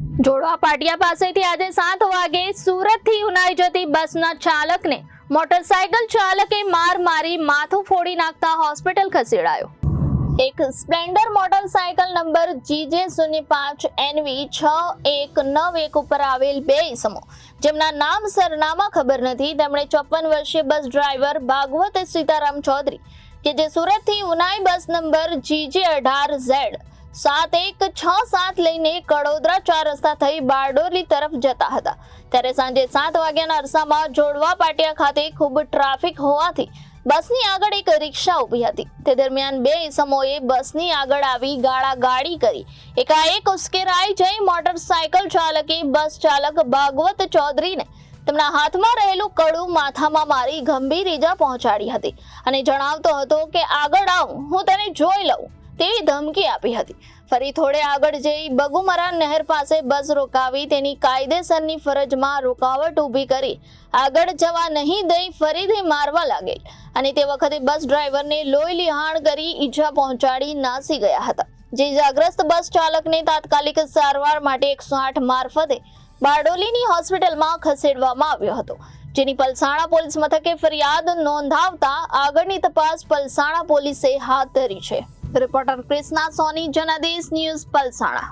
જોડવા પાટિયા પાસેથી આજે 7 વાગે સુરતથી ઉનાઈ જતી બસના ચાલકને મોટરસાયકલ ચાલકે માર મારી માથું ફોડી નાખતા હોસ્પિટલ ખસેડાયો. એક સ્પ્લેન્ડર મોટરસાયકલ નંબર GJ05NV 6191 ઉપર આવેલ બે ઇસમો જેમના નામ સરનામા ખબર નથી તેમણે 54 વર્ષીય બસ ડ્રાઈવર ભાગવત સીતારામ ચૌધરી કે જે સુરતથી ઉનાઈ બસ નંબર GJ18Z 7167 લઈને કડોદરા 4 રસ્તા થઈ બારડોલી તરફ જતા હતા ત્યારે સાંજે 7 વાગ્યાના અરસામાં જોડવા પાટિયા ખાતે ખૂબ ટ્રાફિક હોવાથી બસની આગળ એક રિક્ષા ઊભી હતી. તે દરમિયાન બે ઇસમોએ બસની આગળ આવી ગાળાગાળી કરી એકાએક ઉશ્કેરાઈ જઈ મોટરસાયકલ ચાલકે બસ ચાલક ભાગવત ચૌધરીને તેમના હાથમાં રહેલું કડું માથામાં મારી ગંભીર ઈજા પહોંચાડી હતી અને જણાવતો હતો કે આગળ આવ, હું તને જોઈ લઉં તેવી ધમકી આપી હતી. ફરી થોડે આગળ જઈ બગુમરા નહેર પાસે બસ રોકાવી તેની કાયદેસરની ફરજમાં રૂકાવટ ઊભી કરી આગળ જવા નહીં દઈ ફરીથી મારવા લાગેલ અને તે વખતે બસ ડ્રાઈવરને લોહી લુહાણ કરી ઈજા પહોંચાડી નાસી ગયા હતા. જે ઇજાગ્રસ્ત બસ ચાલકને તાત્કાલિક સારવાર માટે 108 મારફતે બારડોલીની હોસ્પિટલમાં ખસેડવામાં આવ્યો હતો જેની પલસાણા પોલીસ મથકે ફરિયાદ નોંધાવતા આગળની તપાસ પલસાણા પોલીસે હાથ ધરી છે. રિપોર્ટર કૃષ્ણા સોની, જનાદેશ ન્યૂઝ, પલસાણા.